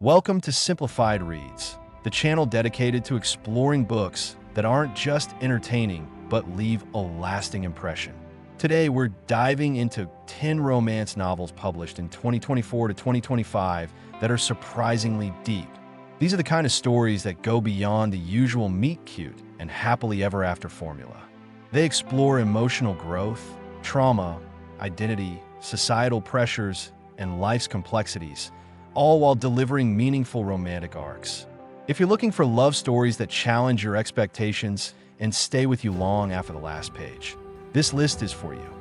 Welcome to Simplified Reads, the channel dedicated to exploring books that aren't just entertaining but leave a lasting impression. Today, we're diving into 10 romance novels published in 2024 to 2025 that are surprisingly deep. These are the kind of stories that go beyond the usual meet cute and happily ever after formula. They explore emotional growth, trauma, identity, societal pressures, and life's complexities, all while delivering meaningful romantic arcs. If you're looking for love stories that challenge your expectations and stay with you long after the last page, this list is for you.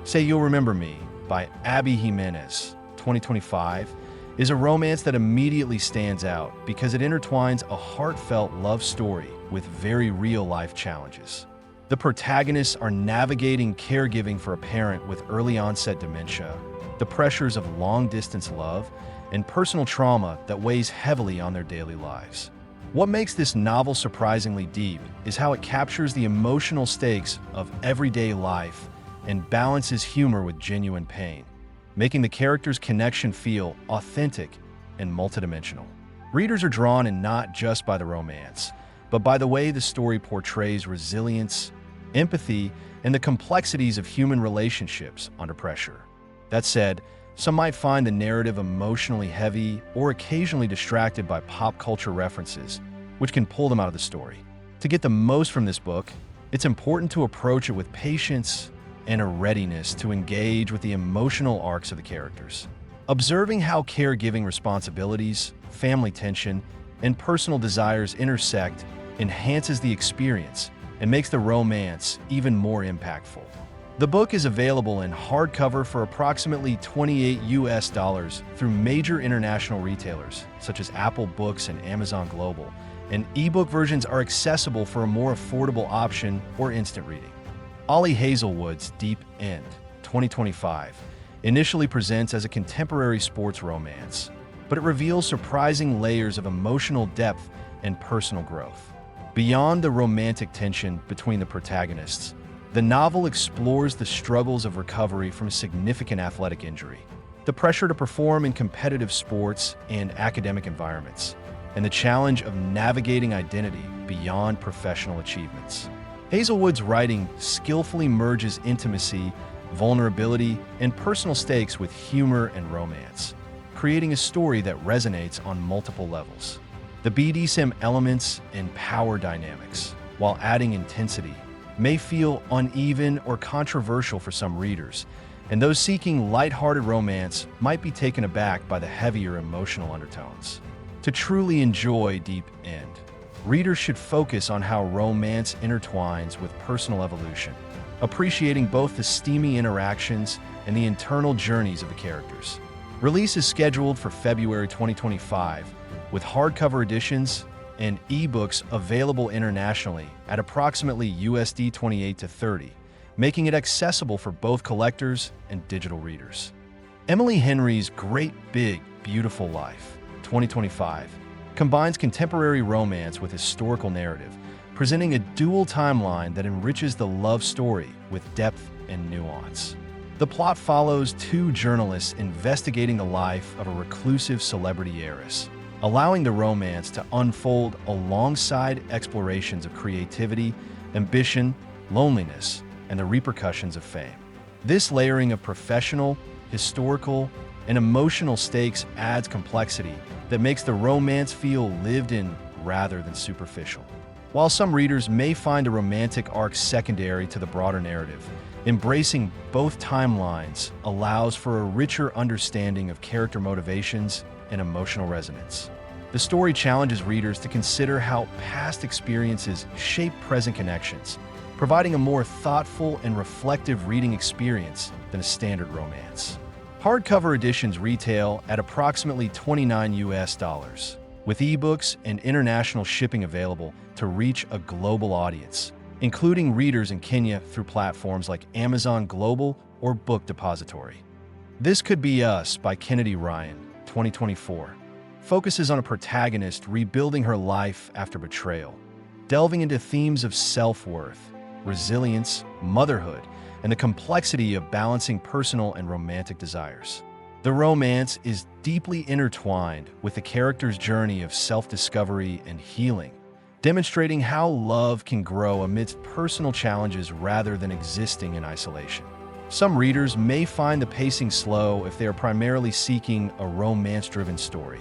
Say You'll Remember Me by Abby Jimenez, 2025, is a romance that immediately stands out because it intertwines a heartfelt love story with very real-life challenges. The protagonists are navigating caregiving for a parent with early-onset dementia, the pressures of long-distance love, and personal trauma that weighs heavily on their daily lives. What makes this novel surprisingly deep is how it captures the emotional stakes of everyday life and balances humor with genuine pain, making the characters' connection feel authentic and multidimensional. Readers are drawn in not just by the romance, but by the way the story portrays resilience, empathy, and the complexities of human relationships under pressure. That said, some might find the narrative emotionally heavy or occasionally distracted by pop culture references, which can pull them out of the story. To get the most from this book, it's important to approach it with patience and a readiness to engage with the emotional arcs of the characters. Observing how caregiving responsibilities, family tension, and personal desires intersect enhances the experience and makes the romance even more impactful. The book is available in hardcover for approximately $28 through major international retailers such as Apple Books and Amazon Global, and ebook versions are accessible for a more affordable option or instant reading. Ollie Hazelwood's Deep End, 2025, initially presents as a contemporary sports romance, but it reveals surprising layers of emotional depth and personal growth. Beyond the romantic tension between the protagonists, the novel explores the struggles of recovery from a significant athletic injury, the pressure to perform in competitive sports and academic environments, and the challenge of navigating identity beyond professional achievements. Hazelwood's writing skillfully merges intimacy, vulnerability, and personal stakes with humor and romance, creating a story that resonates on multiple levels. The BDSM elements and power dynamics, while adding intensity, may feel uneven or controversial for some readers, and those seeking lighthearted romance might be taken aback by the heavier emotional undertones. To truly enjoy Deep End, readers should focus on how romance intertwines with personal evolution, appreciating both the steamy interactions and the internal journeys of the characters. Release is scheduled for February 2025, with hardcover editions and ebooks available internationally at approximately USD 28 to 30, making it accessible for both collectors and digital readers. Emily Henry's Great Big Beautiful Life, 2025, combines contemporary romance with historical narrative, presenting a dual timeline that enriches the love story with depth and nuance. The plot follows two journalists investigating the life of a reclusive celebrity heiress, allowing the romance to unfold alongside explorations of creativity, ambition, loneliness, and the repercussions of fame. This layering of professional, historical, and emotional stakes adds complexity that makes the romance feel lived in rather than superficial. While some readers may find the romantic arc secondary to the broader narrative, embracing both timelines allows for a richer understanding of character motivations and emotional resonance. The story challenges readers to consider how past experiences shape present connections, providing a more thoughtful and reflective reading experience than a standard romance. Hardcover editions retail at approximately $29, with ebooks and international shipping available to reach a global audience, including readers in Kenya through platforms like Amazon Global or Book Depository. This Could Be Us by Kennedy Ryan, 2024, focuses on a protagonist rebuilding her life after betrayal, delving into themes of self-worth, resilience, motherhood, and the complexity of balancing personal and romantic desires. The romance is deeply intertwined with the character's journey of self-discovery and healing, demonstrating how love can grow amidst personal challenges rather than existing in isolation. Some readers may find the pacing slow if they are primarily seeking a romance-driven story,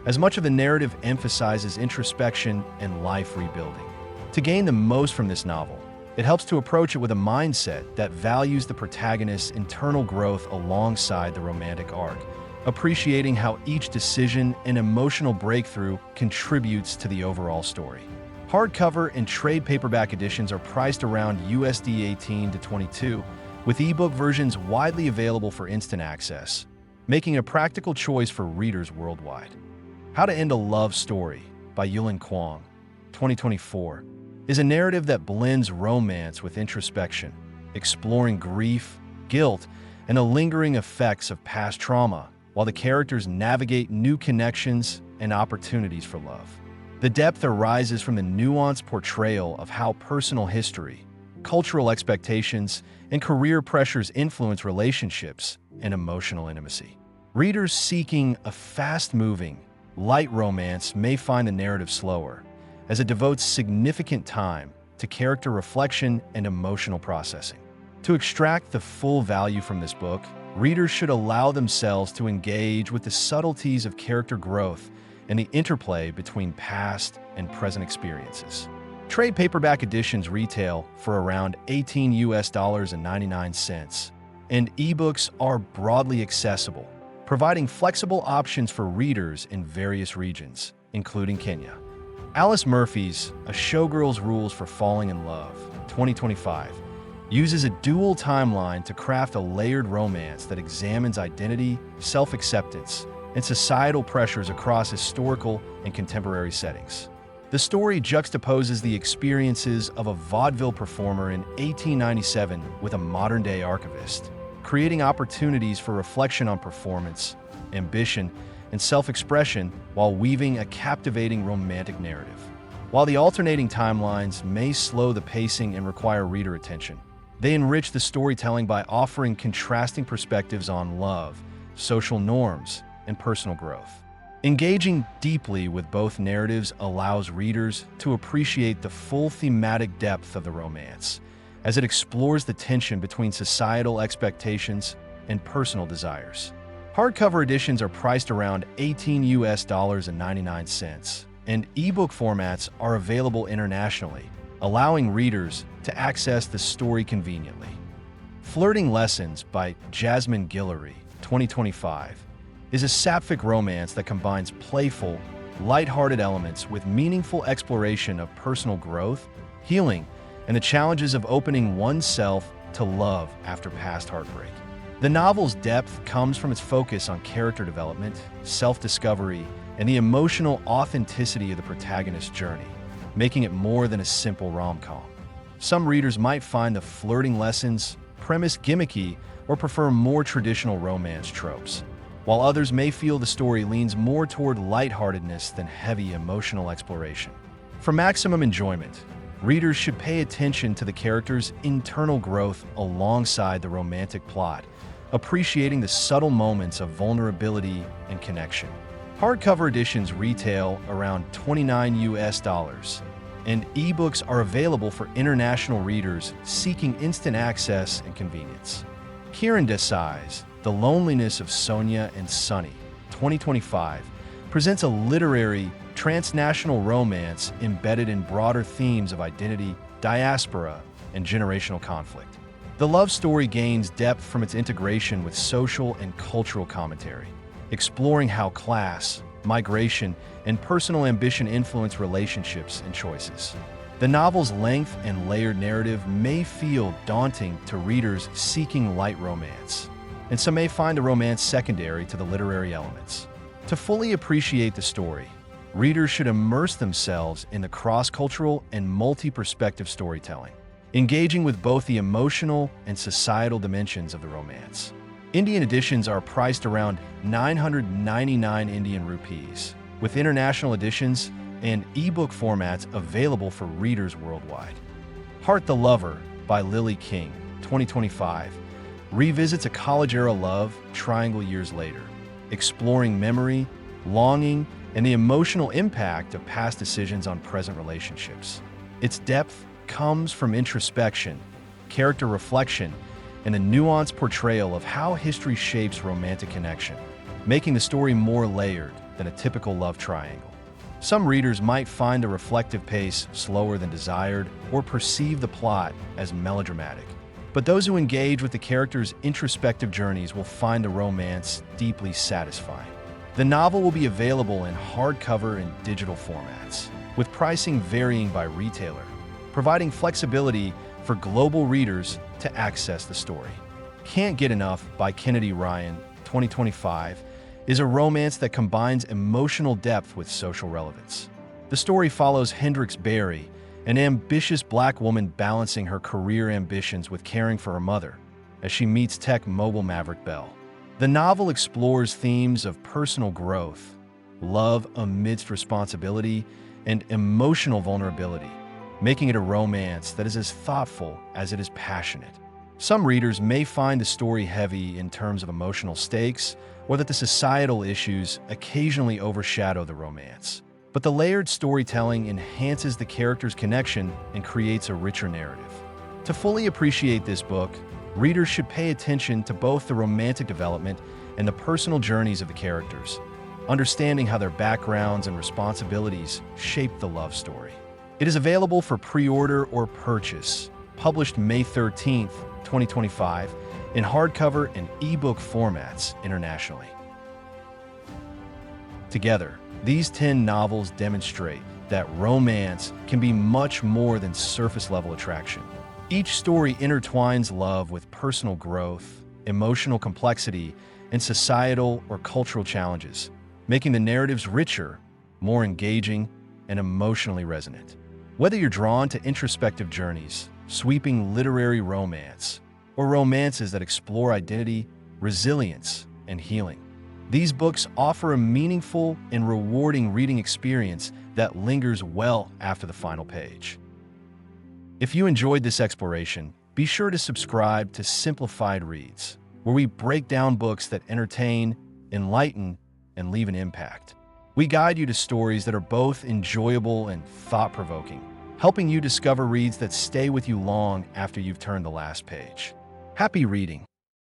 as much of the narrative emphasizes introspection and life rebuilding. To gain the most from this novel, it helps to approach it with a mindset that values the protagonist's internal growth alongside the romantic arc, appreciating how each decision and emotional breakthrough contributes to the overall story. Hardcover and trade paperback editions are priced around USD 18 to 22, with ebook versions widely available for instant access, making a practical choice for readers worldwide. How to End a Love Story by Yulin Kwong, 2024, is a narrative that blends romance with introspection, exploring grief, guilt, and the lingering effects of past trauma, while the characters navigate new connections and opportunities for love. The depth arises from the nuanced portrayal of how personal history, cultural expectations, and career pressures influence relationships and emotional intimacy. Readers seeking a fast-moving, light romance may find the narrative slower, as it devotes significant time to character reflection and emotional processing. To extract the full value from this book, readers should allow themselves to engage with the subtleties of character growth and the interplay between past and present experiences. Trade paperback editions retail for around $18.99, and ebooks are broadly accessible, providing flexible options for readers in various regions, including Kenya. Alice Murphy's A Showgirl's Rules for Falling in Love, 2025, uses a dual timeline to craft a layered romance that examines identity, self-acceptance, and societal pressures across historical and contemporary settings. The story juxtaposes the experiences of a vaudeville performer in 1897 with a modern-day archivist, creating opportunities for reflection on performance, ambition, and self-expression while weaving a captivating romantic narrative. While the alternating timelines may slow the pacing and require reader attention, they enrich the storytelling by offering contrasting perspectives on love, social norms, and personal growth. Engaging deeply with both narratives allows readers to appreciate the full thematic depth of the romance, as it explores the tension between societal expectations and personal desires. Hardcover editions are priced around $18.99, and ebook formats are available internationally, allowing readers to access the story conveniently. Flirting Lessons by Jasmine Guillory, 2025, is a sapphic romance that combines playful, lighthearted elements with meaningful exploration of personal growth, healing, and the challenges of opening oneself to love after past heartbreak. The novel's depth comes from its focus on character development, self-discovery, and the emotional authenticity of the protagonist's journey, making it more than a simple rom-com. Some readers might find the Flirting Lessons premise gimmicky or prefer more traditional romance tropes, while others may feel the story leans more toward lightheartedness than heavy emotional exploration. For maximum enjoyment, readers should pay attention to the character's internal growth alongside the romantic plot, appreciating the subtle moments of vulnerability and connection. Hardcover editions retail around $29, and ebooks are available for international readers seeking instant access and convenience. Kiran Desai's The Loneliness of Sonia and Sunny, 2025, presents a literary, transnational romance embedded in broader themes of identity, diaspora, and generational conflict. The love story gains depth from its integration with social and cultural commentary, exploring how class, migration, and personal ambition influence relationships and choices. The novel's length and layered narrative may feel daunting to readers seeking light romance, and some may find the romance secondary to the literary elements. To fully appreciate the story, readers should immerse themselves in the cross-cultural and multi-perspective storytelling, engaging with both the emotional and societal dimensions of the romance. Indian editions are priced around 999 Indian rupees, with international editions and ebook formats available for readers worldwide. Heart the Lover by Lily King, 2025, revisits a college-era love triangle years later, exploring memory, longing, and the emotional impact of past decisions on present relationships. Its depth comes from introspection, character reflection, and a nuanced portrayal of how history shapes romantic connection, making the story more layered than a typical love triangle. Some readers might find the reflective pace slower than desired or perceive the plot as melodramatic. But those who engage with the characters' introspective journeys will find the romance deeply satisfying. The novel will be available in hardcover and digital formats, with pricing varying by retailer, providing flexibility for global readers to access the story. Can't Get Enough by Kennedy Ryan, 2025, is a romance that combines emotional depth with social relevance. The story follows Hendrix Berry, an ambitious black woman balancing her career ambitions with caring for her mother, as she meets tech mogul Maverick Bell. The novel explores themes of personal growth, love amidst responsibility, and emotional vulnerability, making it a romance that is as thoughtful as it is passionate. Some readers may find the story heavy in terms of emotional stakes, or that the societal issues occasionally overshadow the romance. But the layered storytelling enhances the characters' connection and creates a richer narrative. To fully appreciate this book, readers should pay attention to both the romantic development and the personal journeys of the characters, understanding how their backgrounds and responsibilities shape the love story. It is available for pre-order or purchase, published May 13th, 2025, in hardcover and ebook formats internationally. Together, these 10 novels demonstrate that romance can be much more than surface-level attraction. Each story intertwines love with personal growth, emotional complexity, and societal or cultural challenges, making the narratives richer, more engaging, and emotionally resonant. Whether you're drawn to introspective journeys, sweeping literary romance, or romances that explore identity, resilience, and healing, these books offer a meaningful and rewarding reading experience that lingers well after the final page. If you enjoyed this exploration, be sure to subscribe to Simplified Reads, where we break down books that entertain, enlighten, and leave an impact. We guide you to stories that are both enjoyable and thought-provoking, helping you discover reads that stay with you long after you've turned the last page. Happy reading!